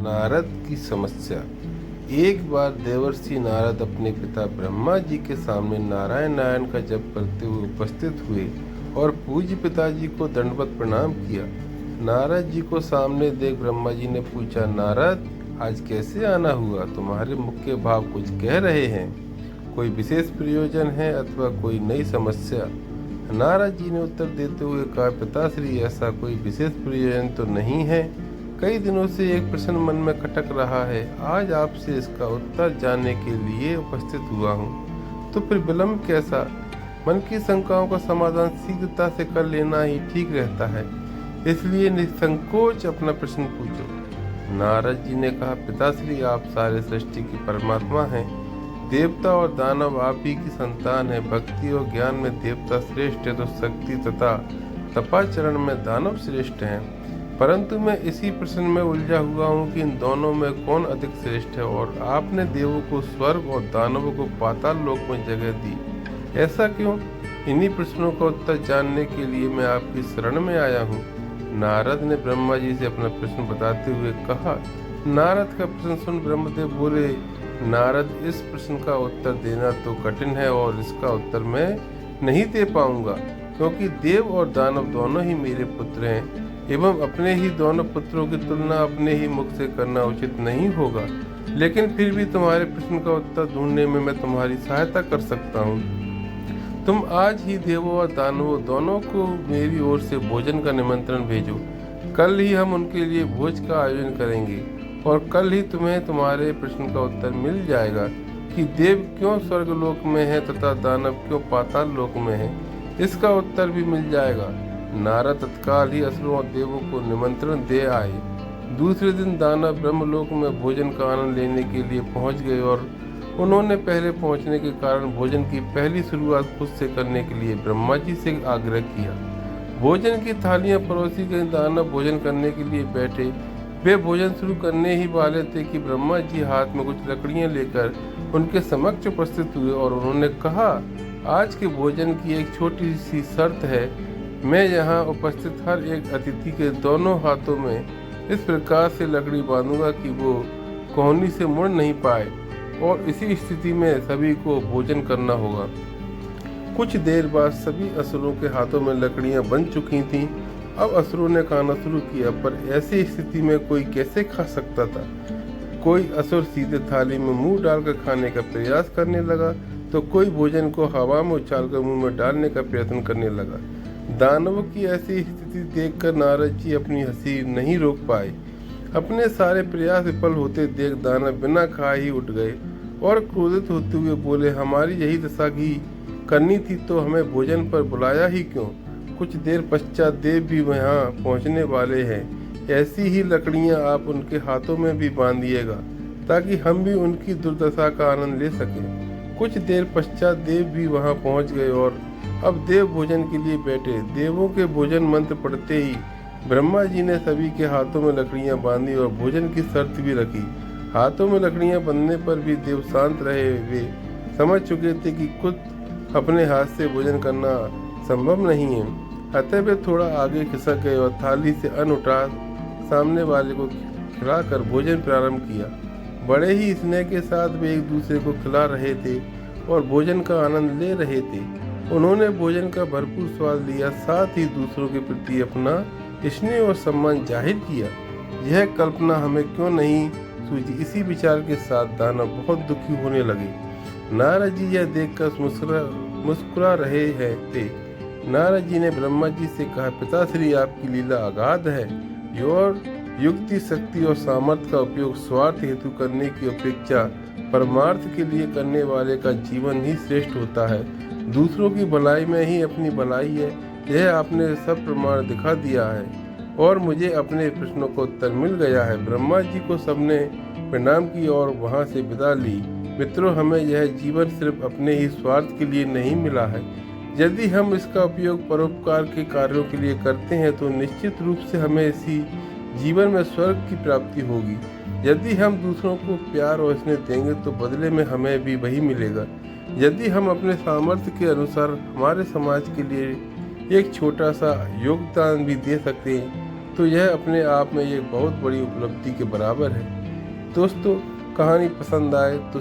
नारद की समस्या। एक बार देवर्षि नारद अपने पिता ब्रह्मा जी के सामने नारायण नारायण का जप करते हुए उपस्थित हुए और पूज्य पिताजी को दंडवत प्रणाम किया। नारद जी को सामने देख ब्रह्मा जी ने पूछा, नारद आज कैसे आना हुआ? तुम्हारे मुख के भाव कुछ कह रहे हैं। कोई विशेष प्रयोजन है अथवा कोई नई समस्या? नारद जी ने उत्तर देते हुए कहा, पिताश्री ऐसा कोई विशेष प्रयोजन तो नहीं है। कई दिनों से एक प्रश्न मन में खटक रहा है। आज आपसे इसका उत्तर जानने के लिए उपस्थित हुआ हूँ। तो फिर विलंब कैसा? मन की शंकाओं का समाधान शीघ्रता से कर लेना ही ठीक रहता है। इसलिए निसंकोच अपना प्रश्न पूछो। नारद जी ने कहा, पिताश्री आप सारे सृष्टि की परमात्मा हैं। देवता और दानव आप ही की संतान है। भक्ति और ज्ञान में देवता श्रेष्ठ है तो शक्ति तथा तपाचरण में दानव श्रेष्ठ हैं। परंतु मैं इसी प्रश्न में उलझा हुआ हूँ कि इन दोनों में कौन अधिक श्रेष्ठ है। और आपने देवों को स्वर्ग और दानवों को पाताल लोक में जगह दी, ऐसा क्यों? इन्हीं प्रश्नों का उत्तर जानने के लिए मैं आपकी शरण में आया हूँ। नारद ने ब्रह्मा जी से अपना प्रश्न बताते हुए कहा। नारद का प्रश्न सुन ब्रह्मदेव बोले, नारद इस प्रश्न का उत्तर देना तो कठिन है और इसका उत्तर मैं नहीं दे पाऊंगा, क्योंकि देव और दानव दोनों ही मेरे पुत्र हैं एवं अपने ही दोनों पुत्रों की तुलना अपने ही मुख से करना उचित नहीं होगा। लेकिन फिर भी तुम्हारे प्रश्न का उत्तर ढूंढने में मैं तुम्हारी सहायता कर सकता हूँ। तुम आज ही देवों और दानवों दोनों को मेरी ओर से भोजन का निमंत्रण भेजो। कल ही हम उनके लिए भोज का आयोजन करेंगे और कल ही तुम्हें तुम्हारे प्रश्न का उत्तर मिल जाएगा कि देव क्यों स्वर्गलोक में है तथा दानव क्यों पाताल लोक में है। इसका उत्तर भी मिल जाएगा। नारद तत्काल ही असुरों और देवों को निमंत्रण दे आए। दूसरे दिन दानव ब्रह्मलोक में भोजन का आनंद लेने के लिए पहुंच गए और उन्होंने पहले पहुंचने के कारण भोजन की पहली शुरुआत खुद से करने के लिए ब्रह्मा जी से आग्रह किया। भोजन की थालियां परोसी गई। दानव भोजन करने के लिए बैठे। वे भोजन शुरू करने ही वाले थे कि ब्रह्मा जी हाथ में कुछ लकड़ियां लेकर उनके समक्ष उपस्थित हुए और उन्होंने कहा, आज के भोजन की एक छोटी सी शर्त है। मैं यहाँ उपस्थित हर एक अतिथि के दोनों हाथों में इस प्रकार से लकड़ी बांधूंगा कि वो कोहनी से मुड़ नहीं पाए और इसी स्थिति में सभी को भोजन करना होगा। कुछ देर बाद सभी असुरों के हाथों में लकड़ियां बन चुकी थीं। अब असुरों ने खाना शुरू किया, पर ऐसी स्थिति में कोई कैसे खा सकता था? कोई असुर सीधे थाली में मुंह डालकर खाने का प्रयास करने लगा तो कोई भोजन को हवा में उछालकर मुंह में डालने का प्रयत्न करने लगा। दानवों की ऐसी स्थिति देखकर नारद जी अपनी हंसी नहीं रोक पाए। अपने सारे प्रयास विफल होते देख दानव बिना खाए ही उठ गए और क्रोधित होते हुए बोले, हमारी यही दशा की करनी थी तो हमें भोजन पर बुलाया ही क्यों? कुछ देर पश्चात देव भी वहाँ पहुँचने वाले हैं। ऐसी ही लकड़ियाँ आप उनके हाथों में भी बांधिएगा ताकि हम भी उनकी दुर्दशा का आनंद ले सकें। कुछ देर पश्चात देव भी वहाँ पहुँच गए और अब देव भोजन के लिए बैठे। देवों के भोजन मंत्र पढ़ते ही ब्रह्मा जी ने सभी के हाथों में लकड़ियां बांधी और भोजन की शर्त भी रखी। हाथों में लकड़ियां बंधने पर भी देव शांत रहे। वे समझ चुके थे कि खुद अपने हाथ से भोजन करना संभव नहीं है। अतः वे थोड़ा आगे खिसक गए और थाली से अन्न उठा सामने वाले को खिलाकर भोजन प्रारंभ किया। बड़े ही स्नेह के साथ वे एक दूसरे को खिला रहे थे और भोजन का आनंद ले रहे थे। उन्होंने भोजन का भरपूर स्वाद लिया, साथ ही दूसरों के प्रति अपना स्नेह और सम्मान जाहिर किया। यह कल्पना हमें क्यों नहीं सूझी? इसी विचार के साथ दानव बहुत दुखी होने लगे। नारद जी यह देखकर मुस्कुरा रहे थे। नारद जी ने ब्रह्मा जी से कहा, पिताश्री आपकी लीला अगाध है। और युक्ति, शक्ति और सामर्थ्य का उपयोग स्वार्थ हेतु करने की अपेक्षा परमार्थ के लिए करने वाले का जीवन ही श्रेष्ठ होता है। दूसरों की भलाई में ही अपनी भलाई है। यह आपने सब प्रमाण दिखा दिया है और मुझे अपने प्रश्नों का उत्तर मिल गया है। ब्रह्मा जी को सबने प्रणाम किया और वहां से विदा ली। मित्रों, हमें यह जीवन सिर्फ अपने ही स्वार्थ के लिए नहीं मिला है। यदि हम इसका उपयोग परोपकार के कार्यों के लिए करते हैं तो निश्चित रूप से हमें इसी जीवन में स्वर्ग की प्राप्ति होगी। यदि हम दूसरों को प्यार और स्नेह देंगे तो बदले में हमें भी वही मिलेगा। यदि हम अपने सामर्थ्य के अनुसार हमारे समाज के लिए एक छोटा सा योगदान भी दे सकते हैं तो यह अपने आप में एक बहुत बड़ी उपलब्धि के बराबर है। दोस्तों, कहानी पसंद आए तो